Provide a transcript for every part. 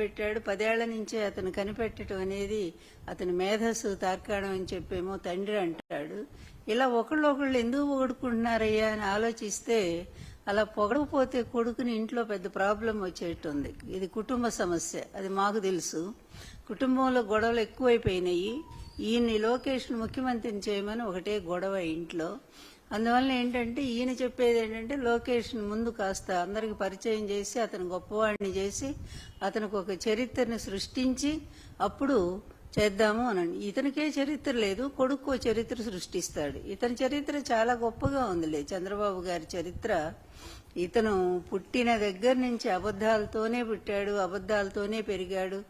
పెట్టాడు. 10 ఏళ్ల నుంచే అతను కనిపెట్టడం అనేది అతని మేధస్సు తార్కాణం అని చెప్పేమో తండ్రి అంటాడు. ఇలా ఒకళ్ళు ఎందుకు పొగుడుకుంటున్నారయ్యా అని ఆలోచిస్తే అలా పొగడకపోతే కొడుకుని ఇంట్లో పెద్ద ప్రాబ్లం వచ్చేటుంది. ఇది కుటుంబ సమస్య, అది మాకు తెలుసు. కుటుంబంలో గొడవలు ఎక్కువైపోయినాయి. ఈయన్ని లోకేష్ను ముఖ్యమంత్రిని చేయమని ఒకటే గొడవ ఇంట్లో. అందువల్ల ఏంటంటే ఈయన చెప్పేది ఏంటంటే లోకేష్ను ముందు కాస్త అందరికి పరిచయం చేసి అతను గొప్పవాడిని చేసి అతనికి ఒక చరిత్రను సృష్టించి అప్పుడు చేద్దాము అనండి. ఇతనికే చరిత్ర లేదు, కొడుకు చరిత్ర సృష్టిస్తాడు. ఇతని చరిత్ర చాలా గొప్పగా ఉందిలే. చంద్రబాబు గారి చరిత్ర, ఇతను పుట్టిన దగ్గర నుంచి అబద్ధాలతోనే పుట్టాడు, అబద్ధాలతోనే పెరిగాడు,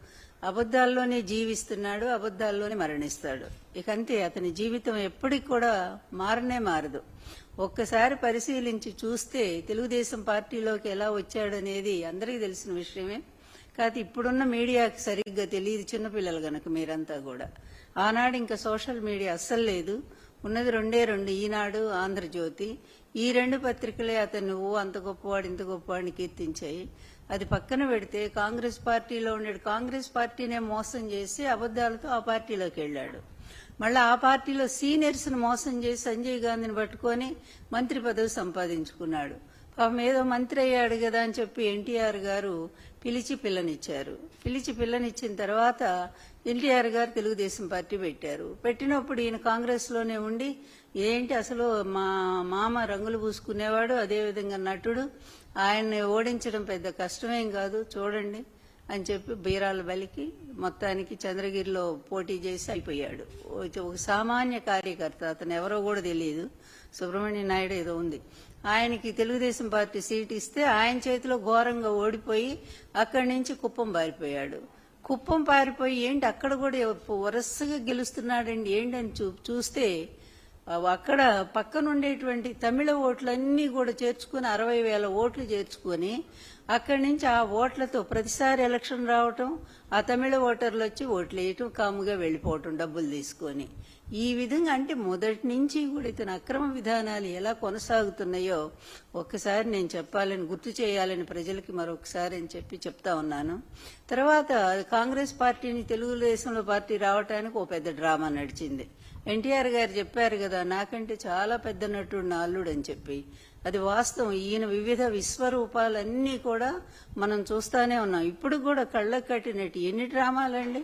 అబద్ధాల్లోనే జీవిస్తున్నాడు, అబద్ధాల్లోనే మరణిస్తాడు. ఇకంతే, అతని జీవితం ఎప్పటికి కూడా మారనే మారదు. ఒక్కసారి పరిశీలించి చూస్తే తెలుగుదేశం పార్టీలోకి ఎలా వచ్చాడనేది అందరికీ తెలిసిన విషయమే. కాదు ఇప్పుడున్న మీడియాకి సరిగ్గా తెలియదు, చిన్నపిల్లలు గనక మీరంతా కూడా. ఆనాడు ఇంకా సోషల్ మీడియా అస్సలు లేదు, ఉన్నది రెండు, ఈనాడు, ఆంధ్రజ్యోతి. ఈ 2 పత్రికలే అతను అంత గొప్పవాడు ఇంత గొప్పవాడిని కీర్తించాయి. అది పక్కన పెడితే కాంగ్రెస్ పార్టీలో ఉన్నాడు, కాంగ్రెస్ పార్టీనే మోసం చేసి అబద్ధాలతో ఆ పార్టీలోకి వెళ్ళాడు. మళ్ళీ ఆ పార్టీలో సీనియర్స్ను మోసం చేసి సంజయ్ గాంధీని పట్టుకొని మంత్రి పదవి సంపాదించుకున్నాడు. పాపం ఏదో మంత్రి అయ్యాడు కదా అని చెప్పి ఎన్టీఆర్ గారు పిలిచి పిల్లనిచ్చారు. పిల్లనిచ్చిన తర్వాత ఎన్టీఆర్ గారు తెలుగుదేశం పార్టీ పెట్టారు. పెట్టినప్పుడు ఈయన కాంగ్రెస్లోనే ఉండి ఏంటి అసలు మా మామ రంగులు పూసుకునేవాడు, అదేవిధంగా నటుడు, ఆయన్ని ఓడించడం పెద్ద కష్టమేం కాదు చూడండి అని చెప్పి బీరాలు బలికి మొత్తానికి చంద్రగిరిలో పోటీ చేసి అయిపోయాడు. ఒక సామాన్య కార్యకర్త, అతను ఎవరో కూడా తెలియదు, సుబ్రహ్మణ్య నాయుడు ఏదో ఉంది. ఆయనకి తెలుగుదేశం పార్టీ సీట్ ఇస్తే ఆయన చేతిలో ఘోరంగా ఓడిపోయి అక్కడి నుంచి కుప్పం పారిపోయాడు. కుప్పం పారిపోయి ఏంటి అక్కడ కూడా వరుసగా గెలుస్తున్నాడండి ఏంటని చూస్తే అక్కడ పక్కనుండేటువంటి తమిళ ఓట్లన్నీ కూడా చేర్చుకుని 60,000 ఓట్లు చేర్చుకొని అక్కడి నుంచి ఆ ఓట్లతో ప్రతిసారి ఎలక్షన్ రావటం, ఆ తమిళ ఓటర్లు వచ్చి ఓట్లు వేయటం, కాముగా వెళ్లిపోవటం డబ్బులు తీసుకొని. ఈ విధంగా అంటే మొదటి నుంచి కూడా ఇతని అక్రమ విధానాలు ఎలా కొనసాగుతున్నాయో ఒక్కసారి నేను చెప్పాలని, గుర్తు చేయాలని ప్రజలకి మరొకసారి అని చెప్పి చెప్తా ఉన్నాను. తర్వాత కాంగ్రెస్ పార్టీని తెలుగుదేశంలో పార్టీ రావటానికి ఓ పెద్ద డ్రామా నడిచింది. ఎన్టీఆర్ గారు చెప్పారు కదా, నాకంటే చాలా పెద్ద నటుడు నా అల్లుడు అని చెప్పి. అది వాస్తవం. ఈయన వివిధ విశ్వరూపాలన్నీ కూడా మనం చూస్తానే ఉన్నాం. ఇప్పుడు కూడా కళ్ళకు కట్టినట్టు ఎన్ని డ్రామాలండి.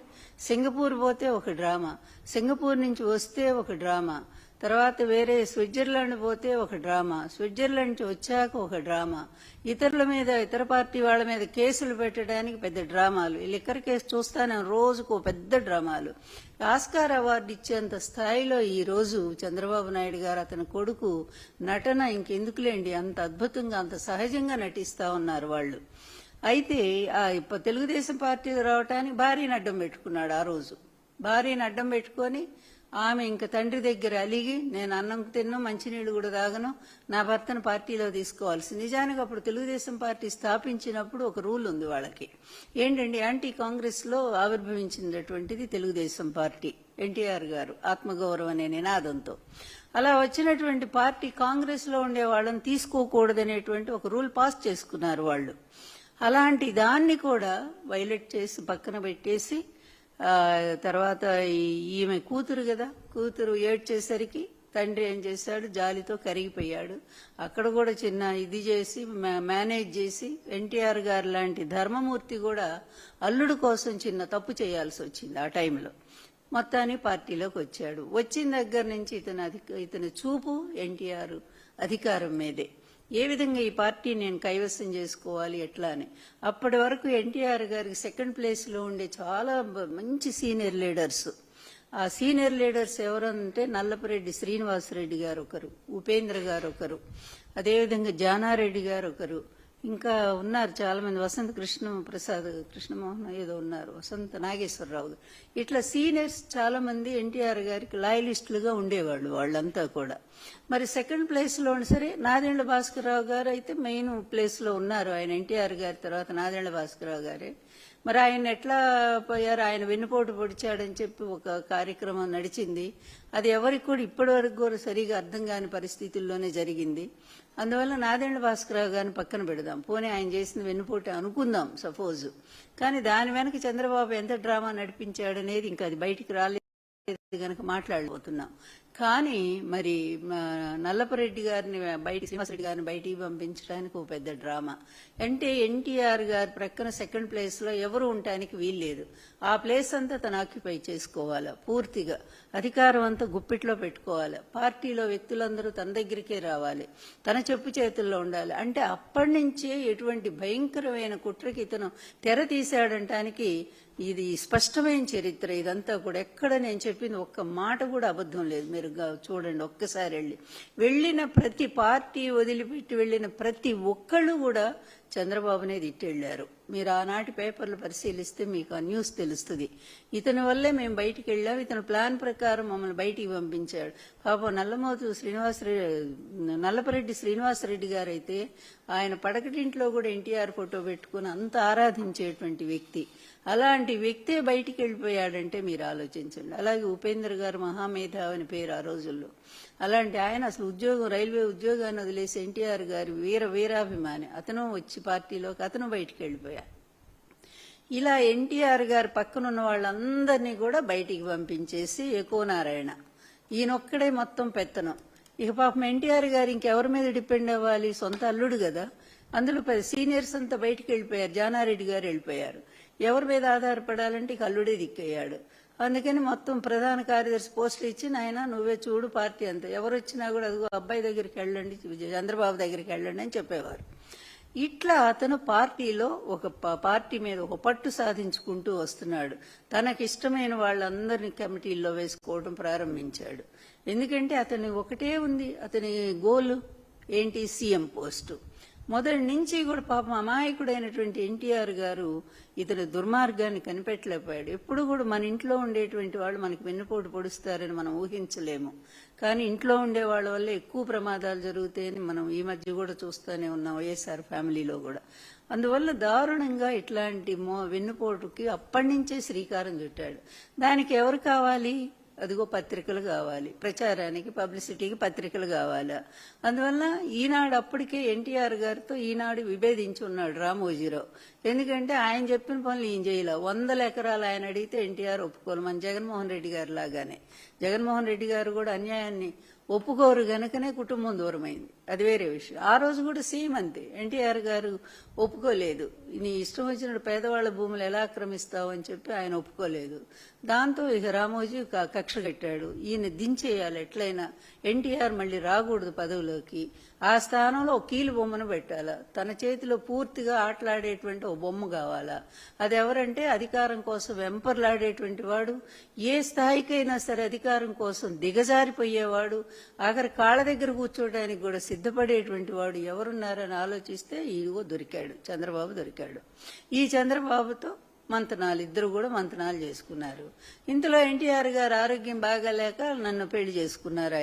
సింగపూర్ పోతే ఒక డ్రామా, సింగపూర్ నుంచి వస్తే ఒక డ్రామా, తర్వాత వేరే స్విట్జర్లాండ్ పోతే ఒక డ్రామా, స్విట్జర్లాండ్ నుంచి వచ్చాక ఒక డ్రామా, ఇతరుల మీద ఇతర పార్టీ వాళ్ళ మీద కేసులు పెట్టడానికి పెద్ద డ్రామాలు. ఈ లిక్కర్ కేసు చూస్తానే రోజుకు పెద్ద డ్రామాలు. ఆస్కార్ అవార్డు ఇచ్చేంత స్థాయిలో ఈ రోజు చంద్రబాబు నాయుడు గారు అతని కొడుకు నటన ఇంకెందుకులేండి, అంత అద్భుతంగా అంత సహజంగా నటిస్తా ఉన్నారు వాళ్ళు. అయితే తెలుగుదేశం పార్టీకి రావటానికి భార్యను అడ్డం పెట్టుకున్నాడు. ఆ రోజు భార్యను అడ్డం పెట్టుకొని ఆమె ఇంక తండ్రి దగ్గర అలిగి నేను అన్నం తిన్ను మంచినీళ్ళు కూడా తాగను, నా భర్తను పార్టీలో తీసుకోవాల్సి. నిజానికి అప్పుడు తెలుగుదేశం పార్టీ స్థాపించినప్పుడు ఒక రూల్ ఉంది వాళ్ళకి, ఏంటండి యాంటీ కాంగ్రెస్ లో ఆవిర్భవించినటువంటిది తెలుగుదేశం పార్టీ. ఎన్టీఆర్ గారు ఆత్మగౌరవం అనే నినాదంతో అలా వచ్చినటువంటి పార్టీ కాంగ్రెస్ లో ఉండే వాళ్ళని తీసుకోకూడదనేటువంటి ఒక రూల్ పాస్ చేసుకున్నారు వాళ్ళు. అలాంటి దాన్ని కూడా వైలేట్ చేసి పక్కన పెట్టేసి తర్వాత ఈమె కూతురు కదా, కూతురు ఏడ్చేసరికి తండ్రి ఏం చేశాడు, జాలితో కరిగిపోయాడు. అక్కడ కూడా చిన్న ఇది చేసి మేనేజ్ చేసి ఎన్టీఆర్ గారు లాంటి ధర్మమూర్తి కూడా అల్లుడు కోసం చిన్న తప్పు చేయాల్సి వచ్చింది ఆ టైంలో. మొత్తాన్ని పార్టీలోకి వచ్చాడు. వచ్చిన దగ్గర నుంచి ఇతని చూపు ఎన్టీఆర్ అధికారం మీదే. ఏ విధంగా ఈ పార్టీ నేను కైవసం చేసుకోవాలి ఎట్లా అని. అప్పటి వరకు ఎన్టీఆర్ గారికి సెకండ్ ప్లేస్లో ఉండే చాలా మంచి సీనియర్ లీడర్స్. ఆ సీనియర్ లీడర్స్ ఎవరంటే నల్లపరెడ్డి శ్రీనివాసరెడ్డి గారు ఒకరు, ఉపేంద్ర గారు ఒకరు, అదేవిధంగా జానారెడ్డి గారు ఒకరు, ఇంకా ఉన్నారు చాలా మంది, వసంత కృష్ణమోహన్ ఏదో ఉన్నారు, వసంత నాగేశ్వరరావు. ఇట్లా సీనియర్స్ చాలా మంది ఎన్టీఆర్ గారికి లాయలిస్టులుగా ఉండేవాళ్ళు వాళ్ళంతా కూడా. మరి సెకండ్ ప్లేస్ లో సరే నాదెండ్ల భాస్కరరావు గారు అయితే మెయిన్ ప్లేస్ లో ఉన్నారు. ఆయన ఎన్టీఆర్ గారి తర్వాత నాదెండ్ల భాస్కరరావు గారే. మరి ఆయన ఎట్లా పోయారు, ఆయన వెన్నుపోటు పొడిచాడని చెప్పి ఒక కార్యక్రమం నడిచింది. అది ఎవరికి కూడా ఇప్పటి వరకు కూడా సరిగా అర్థం కాని పరిస్థితుల్లోనే జరిగింది. అందువల్ల నాదెండ్ల భాస్కరరావు గారిని పక్కన పెడదాం, పోనీ ఆయన చేసిన వెన్నుపోటు అనుకుందాం సపోజ్. కానీ దాని వెనక చంద్రబాబు ఎంత డ్రామా నడిపించాడనేది ఇంకా అది బయటికి రాలేదు కనుక మాట్లాడబోతున్నాం. కానీ మరి నల్లపరెడ్డి గారిని శ్రీనివాసరెడ్డి గారిని బయటికి పంపించడానికి ఒక పెద్ద డ్రామా. అంటే ఎన్టీఆర్ గారి ప్రక్కన సెకండ్ ప్లేస్ లో ఎవరు ఉండటానికి వీల్లేదు. ఆ ప్లేస్ అంతా తను ఆక్యుపై చేసుకోవాలి, పూర్తిగా అధికారం అంతా గుప్పిట్లో పెట్టుకోవాలి. పార్టీలో వ్యక్తులందరూ తన దగ్గరికే రావాలి, తన చెప్పు చేతుల్లో ఉండాలి. అంటే అప్పటి నుంచే ఎటువంటి భయంకరమైన కుట్రకి ఇతను తెర తీశాడంటానికి ఇది స్పష్టమైన చరిత్ర. ఇదంతా కూడా ఎక్కడ నేను చెప్పింది ఒక్క మాట కూడా అబద్ధం లేదు. మీరు చూడండి ఒక్కసారి వెళ్ళిన ప్రతి పార్టీ వదిలిపెట్టి వెళ్ళిన ప్రతి ఒక్కళ్ళు కూడా చంద్రబాబునే తిట్టెళ్లారు. మీరు ఆనాటి పేపర్లు పరిశీలిస్తే మీకు ఆ న్యూస్ తెలుస్తుంది. ఇతని వల్లే మేము బయటికి వెళ్ళాం, ఇతని ప్లాన్ ప్రకారం మమ్మల్ని బయటికి పంపించాడు. పాపం నల్లపరెడ్డి శ్రీనివాసరెడ్డి గారు అయితే ఆయన పడకటింట్లో కూడా ఎన్టీఆర్ ఫోటో పెట్టుకుని అంత ఆరాధించేటువంటి వ్యక్తి. అలాంటి వ్యక్తే బయటికి వెళ్ళిపోయాడంటే మీరు ఆలోచించండి. అలాగే ఉపేంద్ర గారు మహామేధావి అని పేరు ఆ రోజుల్లో. అలాంటి ఆయన అసలు రైల్వే ఉద్యోగాన్ని వదిలేసి ఎన్టీఆర్ గారి వీరాభిమాని. అతను వచ్చి పార్టీలోకి అతను బయటికి వెళ్ళిపోయాడు. ఇలా ఎన్టీఆర్ గారి పక్కనున్న వాళ్ళందరినీ కూడా బయటికి పంపించేసి ఎక్కువనారాయణ ఈయనొక్కడే మొత్తం పెత్తనం. ఇక పాపం ఎన్టీఆర్ గారు ఇంకెవరి మీద డిపెండ్ అవ్వాలి, సొంత అల్లుడు కదా. అందులో సీనియర్స్ అంతా బయటికి వెళ్ళిపోయారు, జానారెడ్డి గారు వెళ్ళిపోయారు. ఎవరి మీద ఆధారపడాలంటే ఇక అల్లుడే దిక్కయ్యాడు. అందుకని మొత్తం ప్రధాన కార్యదర్శి పోస్టులు ఇచ్చి నాయన నువ్వే చూడు పార్టీ అంతా, ఎవరు వచ్చినా కూడా అదిగో అబ్బాయి దగ్గరికి వెళ్ళండి, చంద్రబాబు దగ్గరికి వెళ్ళండి అని చెప్పేవారు. ఇట్లా అతను పార్టీలో పార్టీ మీద ఒక పట్టు సాధించుకుంటూ వస్తున్నాడు. తనకిష్టమైన వాళ్ళందరినీ కమిటీల్లో వేసుకోవడం ప్రారంభించాడు. ఎందుకంటే అతని ఒకటే ఉంది, అతని గోలు ఏంటి, సీఎం పోస్టు. మొదటి నుంచి కూడా పాపం అమాయకుడైనటువంటి ఎన్టీఆర్ గారు ఇతని దుర్మార్గాన్ని కనిపెట్టలేకపోయాడు. ఎప్పుడు కూడా మన ఇంట్లో ఉండేటువంటి వాళ్ళు మనకి వెన్నుపోటు పొడుస్తారని మనం ఊహించలేము. కానీ ఇంట్లో ఉండే వాళ్ళ వల్ల ఎక్కువ ప్రమాదాలు జరుగుతాయని మనం ఈ మధ్య కూడా చూస్తూనే ఉన్నాం, వైఎస్ఆర్ ఫ్యామిలీలో కూడా. అందువల్ల దారుణంగా ఇట్లాంటి వెన్నుపోటుకి అప్పటి నుంచే శ్రీకారం చుట్టాడు. దానికి ఎవరు కావాలి, అదిగో పత్రికలు కావాలి, ప్రచారానికి పబ్లిసిటీకి పత్రికలు కావాలా. అందువల్ల ఈనాడు అప్పటికే ఎన్టీఆర్ గారితో ఈనాడు విభేదించి ఉన్నాడు రామోజీరావు. ఎందుకంటే ఆయన చెప్పిన పనులు ఈయన చేయలే. 100 ఎకరాలు ఆయన అడిగితే ఎన్టీఆర్ ఒప్పుకోరు. మన జగన్మోహన్ రెడ్డి గారు లాగానే జగన్మోహన్ రెడ్డి గారు కూడా అన్యాయాన్ని ఒప్పుకోరు గనుకనే కుటుంబం దూరమైంది, అది వేరే విషయం. ఆ రోజు కూడా సేమ్ అంతే, ఎన్టీఆర్ గారు ఒప్పుకోలేదు. నీ ఇష్టం వచ్చినట్టు పేదవాళ్ల భూములు ఎలా ఆక్రమిస్తావు అని చెప్పి ఆయన ఒప్పుకోలేదు. దాంతో ఇక రామోజీ కక్ష కట్టాడు, ఈయన దించేయాలి ఎట్లయినా, ఎన్టీఆర్ మళ్ళీ రాకూడదు పదవిలోకి, ఆ స్థానంలో ఒక కీలు బొమ్మను పెట్టాలా, తన చేతిలో పూర్తిగా ఆటలాడేటువంటి ఒక బొమ్మ కావాలా. అది ఎవరంటే అధికారం కోసం వెంపర్లాడేటువంటి వాడు, ఏ స్థాయికైనా సరే అధికారం కోసం దిగజారిపోయేవాడు, ఆఖరి కాళ్ళ దగ్గర కూర్చోవడానికి కూడా సిద్ధపడేటువంటి వాడు ఎవరున్నారని ఆలోచిస్తే ఇదిగో దొరికాడు, చంద్రబాబు దొరికాడు. ఈ చంద్రబాబుతో ఇద్దరు కూడా మంతనాలు చేసుకున్నారు. ఇంతలో ఎన్టీఆర్ గారు ఆరోగ్యం బాగాలేక నన్ను పెళ్లి చేసుకున్నారు.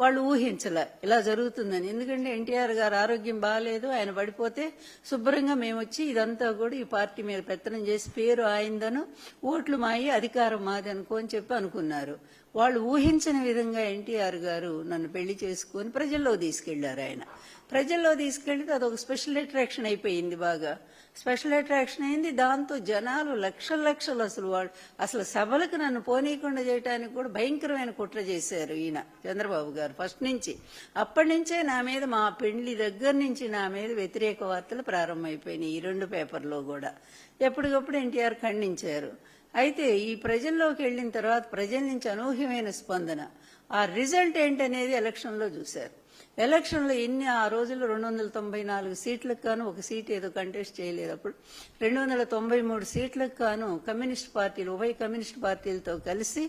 వాళ్ళు ఊహించలే ఇలా జరుగుతుందని. ఎందుకంటే ఎన్టీఆర్ గారు ఆరోగ్యం బాగాలేదు, ఆయన పడిపోతే శుభ్రంగా మేము వచ్చి ఇదంతా కూడా ఈ పార్టీ మీద పెత్తనం చేసి పేరు ఆయనదను, ఓట్లు మాయి, అధికారం మాది అనుకోని చెప్పి అనుకున్నారు. వాళ్ళు ఊహించని విధంగా ఎన్టీఆర్ గారు నన్ను పెళ్లి చేసుకుని ప్రజల్లో తీసుకెళ్లారు. ప్రజల్లో తీసుకెళ్తే అదొక స్పెషల్ అట్రాక్షన్ అయిపోయింది, బాగా స్పెషల్ అట్రాక్షన్ అయింది. దాంతో జనాలు లక్షలు అసలు సభలకు నన్ను పోనీయకుండా చేయడానికి కూడా భయంకరమైన కుట్ర చేశారు ఈయన చంద్రబాబు గారు ఫస్ట్ నుంచి. అప్పటి నుంచే నా మీద, మా పెళ్లి దగ్గర నుంచి నా మీద వ్యతిరేక వార్తలు ప్రారంభమైపోయినాయి. ఈ 2 పేపర్లో కూడా ఎప్పటికప్పుడు ఎన్టీఆర్ ఖండించారు. అయితే ఈ ప్రజల్లోకి వెళ్ళిన తర్వాత ప్రజల నుంచి అనూహ్యమైన స్పందన. ఆ రిజల్ట్ ఏంటనేది ఎలక్షన్లో చూశారు. ఎలక్షన్లో ఆ రోజుల్లో 294 సీట్లకు గాను ఒక సీట్ ఏదో కంటెస్ట్ చేయలేదు. అప్పుడు 293 సీట్లకు గాను కమ్యూనిస్ట్ పార్టీలు, ఉభయ కమ్యూనిస్ట్ పార్టీలతో కలిసి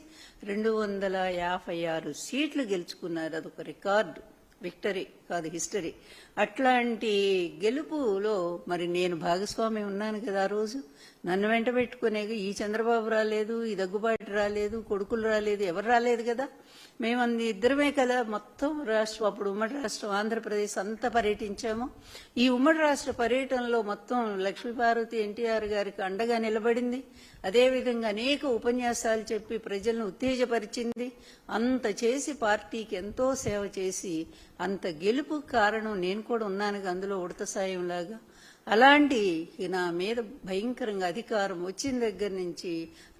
256 సీట్లు గెలుచుకున్నారు. అదొక రికార్డు, విక్టరీ కాదు హిస్టరీ. అట్లాంటి గెలుపులో మరి నేను భాగస్వామి ఉన్నాను కదా ఆ రోజు. నన్ను వెంట పెట్టుకునే ఈ చంద్రబాబు రాలేదు, ఈ దగ్గుబాటి రాలేదు, కొడుకులు రాలేదు, ఎవరు రాలేదు కదా. మేము ఇద్దరమే కదా మొత్తం రాష్ట్రం, అప్పుడు ఉమ్మడి రాష్ట్రం ఆంధ్రప్రదేశ్ అంతా పర్యటించాము. ఈ ఉమ్మడి రాష్ట్ర పర్యటనలో మొత్తం లక్ష్మీపార్వతి ఎన్టీఆర్ గారికి అండగా నిలబడింది. అదేవిధంగా అనేక ఉపన్యాసాలు చెప్పి ప్రజలను ఉత్తేజపరిచింది. అంత చేసి పార్టీకి ఎంతో సేవ చేసి అంత గెలుపు కారణం నేను కూడా ఉన్నాను అందులో ఉడత సాయంలాగా. అలాంటి నా మీద భయంకరంగా అధికారం వచ్చిన దగ్గర నుంచి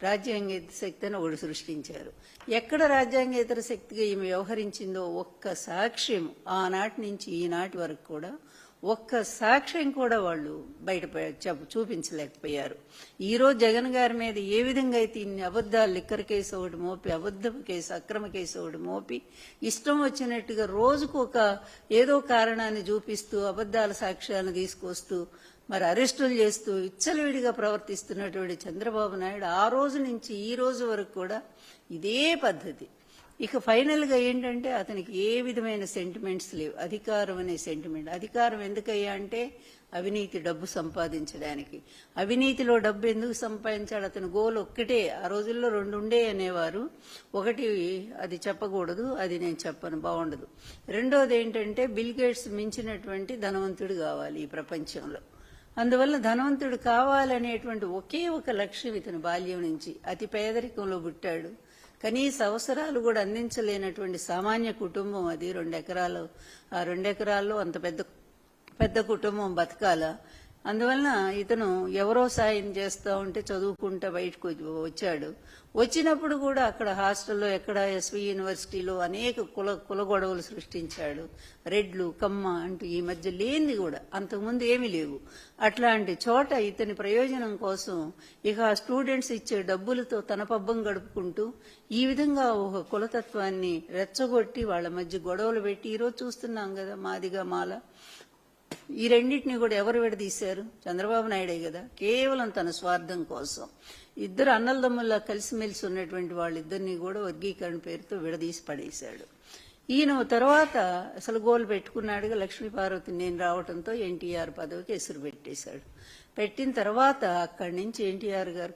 రాజ్యాంగేతర శక్తి అని ఒకటి సృష్టించారు. ఎక్కడ రాజ్యాంగేతర శక్తిగా ఈమె వ్యవహరించిందో ఒక్క సాక్ష్యం ఆనాటి నుంచి ఈనాటి వరకు కూడా ఒక్క సాక్ష్యం కూడా వాళ్ళు బయట చూపించలేకపోయారు. ఈరోజు జగన్ గారి మీద ఏ విధంగా అయితే ఇన్ని అబద్దాలు, లిక్కర్ కేసు ఒకటి మోపి, అబద్ధపు కేసు, అక్రమ కేసు ఒకటి మోపి, ఇష్టం వచ్చినట్టుగా రోజుకు ఒక ఏదో కారణాన్ని చూపిస్తూ అబద్దాల సాక్ష్యాలను తీసుకొస్తూ మరి అరెస్టులు చేస్తూ విచ్చలవిడిగా ప్రవర్తిస్తున్నటువంటి చంద్రబాబు నాయుడు ఆ రోజు నుంచి ఈ రోజు వరకు కూడా ఇదే పద్ధతి. ఇక ఫైనల్ గా ఏంటంటే అతనికి ఏ విధమైన సెంటిమెంట్స్ లేవు. అధికారం అనే సెంటిమెంట్. అధికారం ఎందుకయ్యా అంటే అవినీతి, డబ్బు సంపాదించడానికి. అవినీతిలో డబ్బు ఎందుకు సంపాదించాడు? అతని గోల్ ఒక్కటే. ఆ రోజుల్లో రెండు ఉండే అనేవారు. ఒకటి అది చెప్పకూడదు, అది నేను చెప్పను, బాగుండదు. రెండోది ఏంటంటే బిల్ గేట్స్ మించినటువంటి ధనవంతుడు కావాలి ఈ ప్రపంచంలో. అందువల్ల ధనవంతుడు కావాలనేటువంటి ఒకే ఒక లక్ష్యం ఇతని బాల్యం నుంచి. అతి పేదరికంలో పుట్టాడు. కనీస అవసరాలు కూడా అందించలేనటువంటి సామాన్య కుటుంబం అది. 2 ఎకరాలు, ఆ 2 ఎకరాల్లో అంత పెద్ద కుటుంబం బతకాల. అందువలన ఇతను ఎవరో సాయం చేస్తూ ఉంటే చదువుకుంటా బయటకు వచ్చాడు. వచ్చినప్పుడు కూడా అక్కడ హాస్టల్లో, ఎక్కడ ఎస్వి యూనివర్సిటీలో అనేక కుల గొడవలు సృష్టించాడు. రెడ్లు, కమ్మ అంటూ ఈ మధ్య లేనిది కూడా అంతకుముందు ఏమీ లేవు. అట్లాంటి చోట ఇతని ప్రయోజనం కోసం ఇక ఆ స్టూడెంట్స్ ఇచ్చే డబ్బులతో తన పబ్బం గడుపుకుంటూ ఈ విధంగా ఒక కులతత్వాన్ని రెచ్చగొట్టి వాళ్ళ మధ్య గొడవలు పెట్టి ఈరోజు చూస్తున్నాం కదా మాదిగా మాల. ఈ రెండింటిని కూడా ఎవరు విడదీశారు? చంద్రబాబు నాయుడే కదా. కేవలం తన స్వార్థం కోసం ఇద్దరు అన్నలదమ్ముల్లా కలిసిమెలిసి ఉన్నటువంటి వాళ్ళిద్దరినీ కూడా వర్గీకరణ పేరుతో విడదీసి పడేశాడు. ఈయన తర్వాత అసలు గోలు పెట్టుకున్నాడుగా లక్ష్మీపార్వతి నేను రావడంతో ఎన్టీఆర్ పదవికి ఎసురు పెట్టేశాడు. పెట్టిన తర్వాత అక్కడి నుంచి ఎన్టీఆర్ గారు